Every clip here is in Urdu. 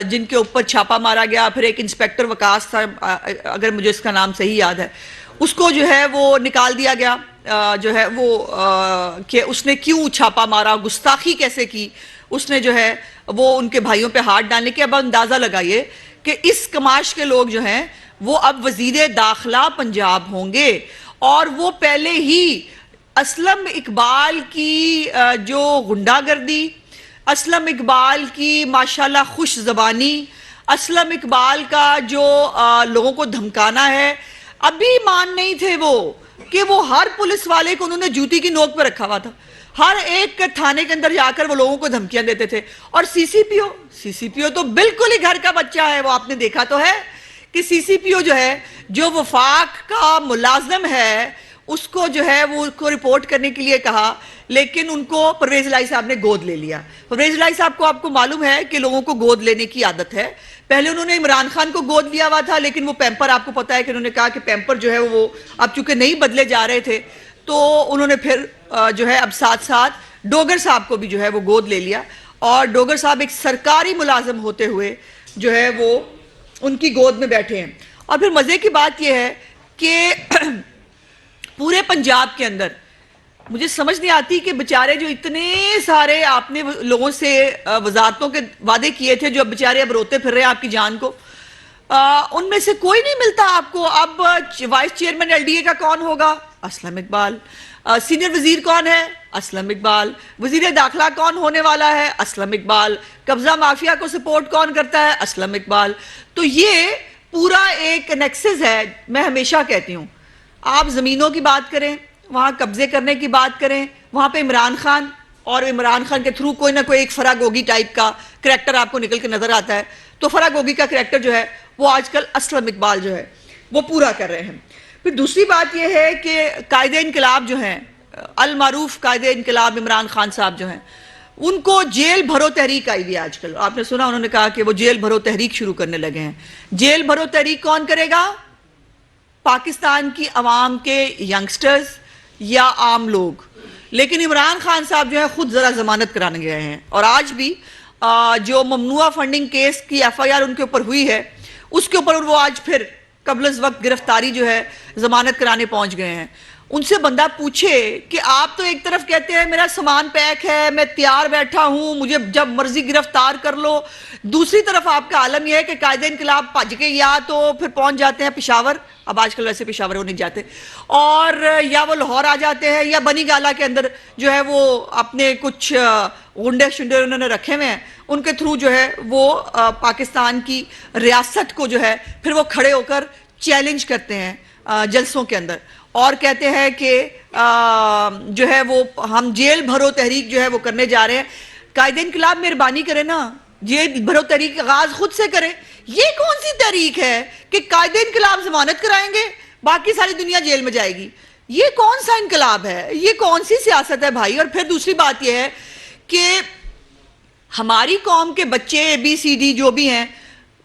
جن کے اوپر چھاپا مارا گیا. پھر ایک انسپیکٹر وکاس تھا, اگر مجھے اس کا نام صحیح یاد ہے, اس کو جو ہے وہ نکال دیا گیا, جو ہے وہ کہ اس نے کیوں چھاپا مارا, گستاخی کیسے کی اس نے, جو ہے وہ ان کے بھائیوں پہ ہاتھ ڈالنے کے. اب اندازہ لگائیے کہ اس کماش کے لوگ جو ہیں وہ اب وزیر داخلہ پنجاب ہوں گے, اور وہ پہلے ہی اسلم اقبال کی جو غنڈہ گردی, اسلم اقبال کی ماشاءاللہ خوش زبانی, اسلم اقبال کا جو لوگوں کو دھمکانا ہے, ابھی مان نہیں تھے وہ کہ وہ ہر پولیس والے کو انہوں نے جوتی کی نوک پہ رکھا ہوا تھا, ہر ایک تھانے کے اندر جا کر وہ لوگوں کو دھمکیاں دیتے تھے. اور سی سی پی او تو بالکل ہی گھر کا بچہ ہے. وہ آپ نے دیکھا تو ہے کہ سی سی پی او جو ہے, جو وفاق کا ملازم ہے, اس کو جو ہے وہ کو رپورٹ کرنے کے لیے کہا, لیکن ان کو پرویز الہی صاحب نے گود لے لیا. پرویز الہی صاحب کو, آپ کو معلوم ہے کہ لوگوں کو گود لینے کی عادت ہے. پہلے انہوں نے عمران خان کو گود لیا ہوا تھا, لیکن وہ پیمپر, آپ کو پتا ہے کہ انہوں نے کہا کہ پیمپر جو ہے وہ اب چونکہ نہیں بدلے جا رہے تھے, تو انہوں نے پھر جو ہے اب ساتھ ساتھ ڈوگر صاحب کو بھی جو ہے وہ گود لے لیا. اور ڈوگر صاحب ایک سرکاری ملازم ہوتے ہوئے جو ہے وہ ان کی گود میں بیٹھے ہیں. اور پھر مزے کی بات یہ ہے کہ پورے پنجاب کے اندر مجھے سمجھ نہیں آتی کہ بچارے جو اتنے سارے آپ نے لوگوں سے وزارتوں کے وعدے کیے تھے, جو اب بچارے اب روتے پھر رہے ہیں آپ کی جان کو, ان میں سے کوئی نہیں ملتا آپ کو. اب vice chairman L D A کا کون ہوگا؟ اسلم اقبال. سینئر وزیر کون ہے؟ اسلم اقبال. وزیر داخلہ کون ہونے والا ہے؟ اسلم اقبال. قبضہ مافیا کو سپورٹ کون کرتا ہے؟ اسلم اقبال. تو یہ پورا ایک نیکسس ہے. میں ہمیشہ کہتی ہوں, آپ زمینوں کی بات کریں, وہاں قبضے کرنے کی بات کریں, وہاں پہ عمران خان, اور عمران خان کے تھرو کوئی نہ کوئی ایک فرا گوگی ٹائپ کا کریکٹر آپ کو نکل کے نظر آتا ہے. تو فرا گوگی کا کریکٹر جو ہے وہ آج کل اسلم اقبال جو ہے وہ پورا کر رہے ہیں. پھر دوسری بات یہ ہے کہ قائد انقلاب جو ہیں, المعروف قائد انقلاب عمران خان صاحب جو ہیں, ان کو جیل بھرو تحریک آئی بھی آج کل. آپ نے سنا انہوں نے کہا کہ وہ جیل بھرو تحریک شروع کرنے لگے ہیں. جیل بھرو تحریک کون کرے گا؟ پاکستان کی عوام کے ینگسٹرز یا عام لوگ. لیکن عمران خان صاحب جو ہے خود ذرا ضمانت کرانے گئے ہیں, اور آج بھی جو ممنوعہ فنڈنگ کیس کی ایف آئی آر ان کے اوپر ہوئی ہے, اس کے اوپر وہ آج پھر قبل از وقت گرفتاری جو ہے ضمانت کرانے پہنچ گئے ہیں. ان سے بندہ پوچھے کہ آپ تو ایک طرف کہتے ہیں میرا سامان پیک ہے, میں تیار بیٹھا ہوں, مجھے جب مرضی گرفتار کر لو, دوسری طرف آپ کا عالم یہ ہے کہ قائد انقلاب بھج کے یا تو پھر پہنچ جاتے ہیں پشاور, اب آج کل ویسے پشاور وہ نہیں جاتے, اور یا وہ لاہور آ جاتے ہیں, یا بنی گالا کے اندر جو ہے وہ اپنے کچھ غنڈے شنڈے انہوں نے رکھے ہوئے ہیں, ان کے تھرو جو ہے وہ پاکستان کی ریاست کو جو ہے پھر وہ کھڑے ہو کر چیلنج کرتے ہیں جلسوں کے اندر, اور کہتے ہیں کہ جو ہے وہ ہم جیل بھرو تحریک جو ہے وہ کرنے جا رہے ہیں. قائد انقلاب مہربانی کرے نا, جیل بھرو تحریک کا آغاز خود سے کرے. یہ کون سی تحریک ہے کہ قائد انقلاب ضمانت کرائیں گے, باقی ساری دنیا جیل میں جائے گی؟ یہ کون سا انقلاب ہے؟ یہ کون سی سیاست ہے بھائی؟ اور پھر دوسری بات یہ ہے کہ ہماری قوم کے بچے اے بی سی ڈی جو بھی ہیں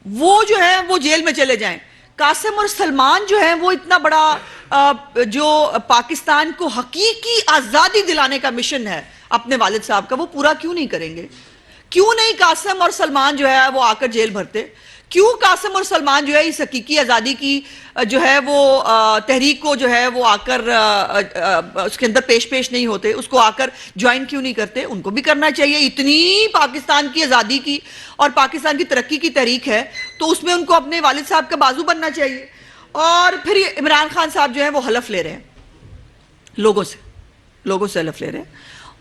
وہ جو ہے وہ جیل میں چلے جائیں. قاسم اور سلمان جو ہیں وہ اتنا بڑا جو پاکستان کو حقیقی آزادی دلانے کا مشن ہے اپنے والد صاحب کا, وہ پورا کیوں نہیں کریں گے؟ کیوں نہیں قاسم اور سلمان جو ہے وہ آ کر جیل بھرتے؟ کیوں قاسم اور سلمان جو ہے اس حقیقی آزادی کی جو ہے وہ تحریک کو جو ہے وہ آ کر اس کے اندر پیش نہیں ہوتے, اس کو آ کر جوائن کیوں نہیں کرتے؟ ان کو بھی کرنا چاہیے. اتنی پاکستان کی آزادی کی اور پاکستان کی ترقی کی تحریک ہے تو اس میں ان کو اپنے والد صاحب کا بازو بننا چاہیے. اور پھر عمران خان صاحب جو ہیں وہ حلف لے رہے ہیں لوگوں سے حلف لے رہے ہیں,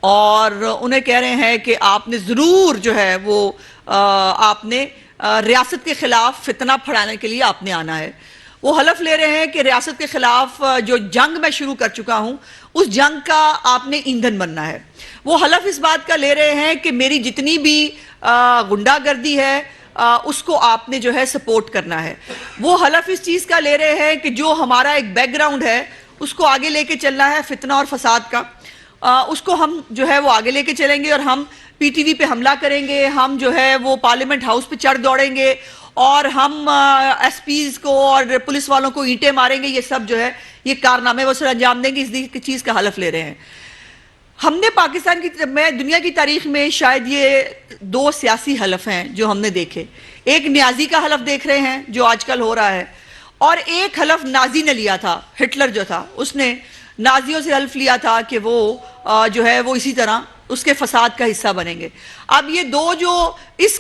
اور انہیں کہہ رہے ہیں کہ آپ نے ضرور جو ہے وہ آپ نے ریاست کے خلاف فتنہ پھیلانے کے لیے آپ نے آنا ہے. وہ حلف لے رہے ہیں کہ ریاست کے خلاف جو جنگ میں شروع کر چکا ہوں اس جنگ کا آپ نے ایندھن بننا ہے. وہ حلف اس بات کا لے رہے ہیں کہ میری جتنی بھی غنڈہ گردی ہے اس کو آپ نے جو ہے سپورٹ کرنا ہے. وہ حلف اس چیز کا لے رہے ہیں کہ جو ہمارا ایک بیک گراؤنڈ ہے اس کو آگے لے کے چلنا ہے, فتنہ اور فساد کا, اس کو ہم جو ہے وہ آگے لے کے چلیں گے, اور ہم پی ٹی وی پہ حملہ کریں گے, ہم جو ہے وہ پارلیمنٹ ہاؤس پہ چڑھ دوڑیں گے, اور ہم ایس پیز کو اور پولیس والوں کو اینٹیں ماریں گے. یہ سب جو ہے یہ کارنامے وہ سر انجام دیں گے, اس چیز کا حلف لے رہے ہیں. ہم نے پاکستان کی میں دنیا کی تاریخ میں شاید یہ دو سیاسی حلف ہیں جو ہم نے دیکھے. ایک نیازی کا حلف دیکھ رہے ہیں جو آج کل ہو رہا ہے, اور ایک حلف نازی نے لیا تھا. ہٹلر جو تھا اس نے نازیوں سے حلف لیا تھا کہ وہ جو ہے وہ اسی طرح اس کے فساد کا حصہ بنیں گے. اب یہ دو جو اس